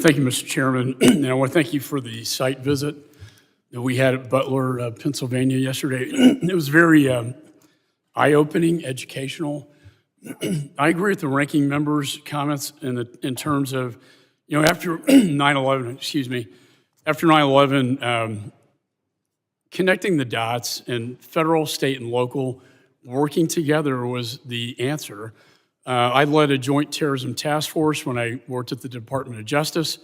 Thank you, Mr. Chairman. And I want to thank you for the site visit that we had at Butler, Pennsylvania yesterday. It was very eye-opening, educational. I agree with the ranking member's comments in terms of, after 9/11, after 9/11, connecting the dots and federal, state, and local working together was the answer. I led a joint terrorism task force when I worked at the Department of Justice,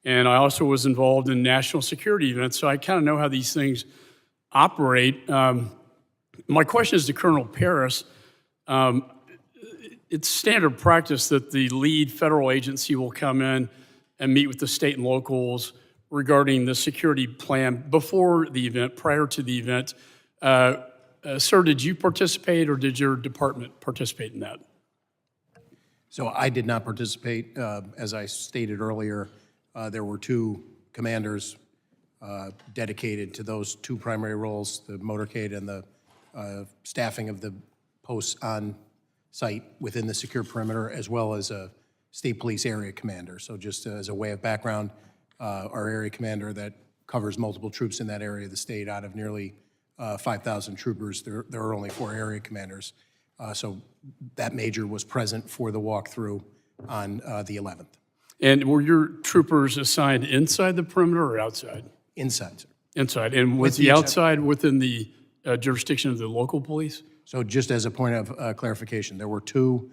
and I also was involved in national security events, so I kind of know how these things operate. My question is to Colonel Paris. It's standard practice that the lead federal agency will come in and meet with the state and locals regarding the security plan before the event, prior to the event. Sir, did you participate or did your department participate in that? So I did not participate. As I stated earlier, there were two commanders dedicated to those two primary roles, the motorcade and the staffing of the posts on site within the secure perimeter, as well as a state police area commander. So just as a way of background, our area commander that covers multiple troops in that area of the state, out of nearly 5,000 troopers, there are only 4 area commanders. So that major was present for the walkthrough on the 11th. And were your troopers assigned inside the perimeter or outside? Inside, sir. Inside. And was the outside within the jurisdiction of the local police? So just as a point of clarification, there were 2,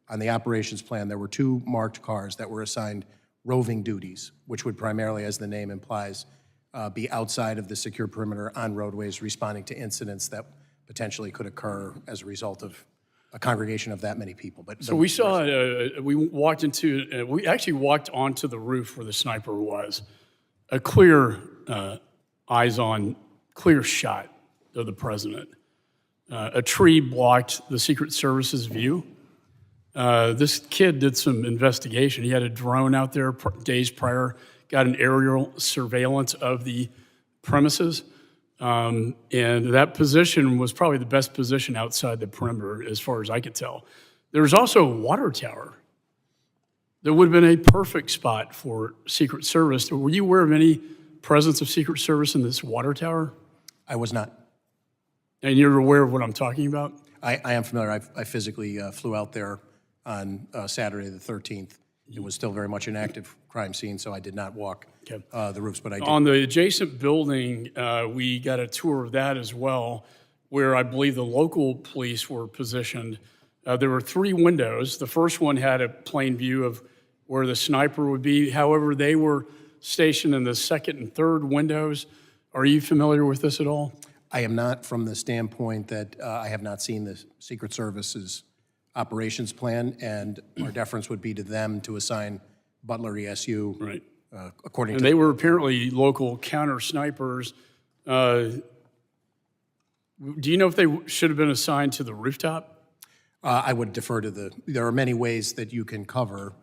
on the operations plan, there were 2 marked cars that were assigned roving duties, which would primarily, as the name implies, be outside of the secure perimeter on roadways, responding to incidents that potentially could occur as a result of a congregation of that many people. But so we saw, we actually walked onto the roof where the sniper was. A clear, eyes-on, clear shot of the president. A tree blocked the Secret Service's view. This kid did some investigation. He had a drone out there days prior, got an aerial surveillance of the premises. And that position was probably the best position outside the perimeter as far as I could tell. There was also a water tower that would have been a perfect spot for Secret Service. Were you aware of any presence of Secret Service in this water tower? I was not. And you're aware of what I'm talking about? I am familiar. I physically flew out there on Saturday the 13th. It was still very much an active crime scene, so I did not walk the roofs, but I did. On the adjacent building, we got a tour of that as well, where I believe the local police were positioned. There were 3 windows. The first one had a plain view of where the sniper would be. However, they were stationed in the second and third windows. Are you familiar with this at all? I am not, from the standpoint that I have not seen the Secret Service's operations plan, and our deference would be to them to assign Butler ESU right. According and to. They were apparently local counter snipers. Do you know if they should have been assigned to the rooftop? I would defer to there are many ways that you can cover.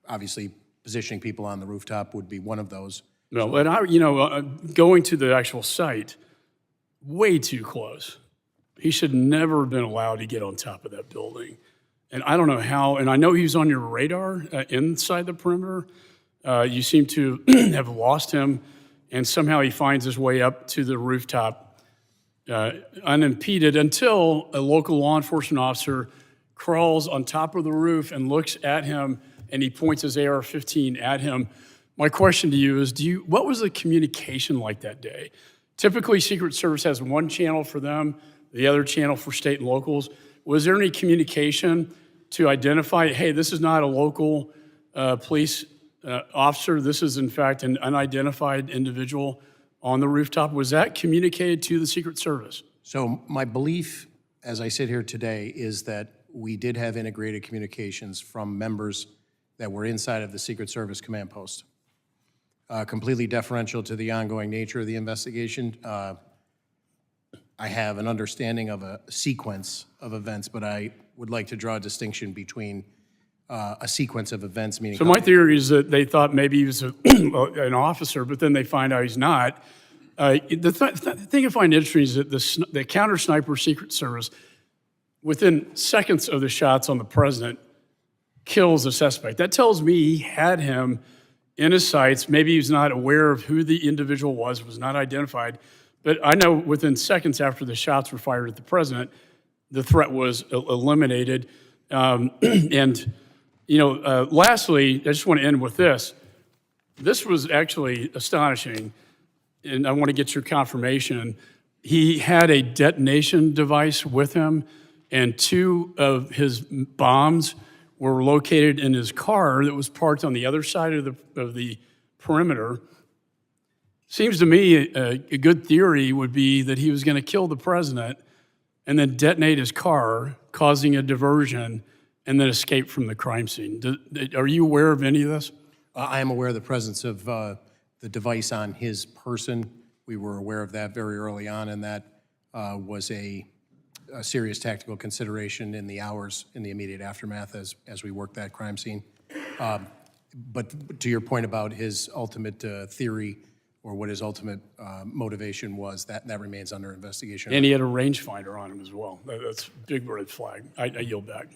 Obviously, positioning people on the rooftop would be one of those. No, and going to the actual site, way too close. He should never have been allowed to get on top of that building. And I don't know how, and I know he was on your radar inside the perimeter. You seem to have lost him, and somehow he finds his way up to the rooftop unimpeded until a local law enforcement officer crawls on top of the roof and looks at him, and he points his AR-15 at him. My question to you is, what was the communication like that day? Typically, Secret Service has one channel for them, the other channel for state and locals. Was there any communication to identify, hey, this is not a local police officer, this is in fact an unidentified individual on the rooftop? Was that communicated to the Secret Service? So my belief, as I sit here today, is that we did have integrated communications from members that were inside of the Secret Service command post. Completely deferential to the ongoing nature of the investigation. I have an understanding of a sequence of events, but I would like to draw a distinction between a sequence of events, meaning... So my theory is that they thought maybe he was an officer, but then they find out he's not. The thing I find interesting is that the counter-sniper Secret Service, within seconds of the shots on the president, kills a suspect. That tells me he had him in his sights. Maybe he was not aware of who the individual was not identified. But I know within seconds after the shots were fired at the president, the threat was eliminated. And, lastly, I just want to end with this. This was actually astonishing, and I want to get your confirmation. He had a detonation device with him, and 2 of his bombs were located in his car that was parked on the other side of the perimeter. Seems to me a good theory would be that he was going to kill the president and then detonate his car, causing a diversion, and then escape from the crime scene. Are you aware of any of this? I am aware of the presence of the device on his person. We were aware of that very early on, and that was a serious tactical consideration in the hours in the immediate aftermath as we worked that crime scene. But to your point about his ultimate theory or what his ultimate motivation was, that remains under investigation. And he had a rangefinder on him as well. That's a big red flag. I yield back.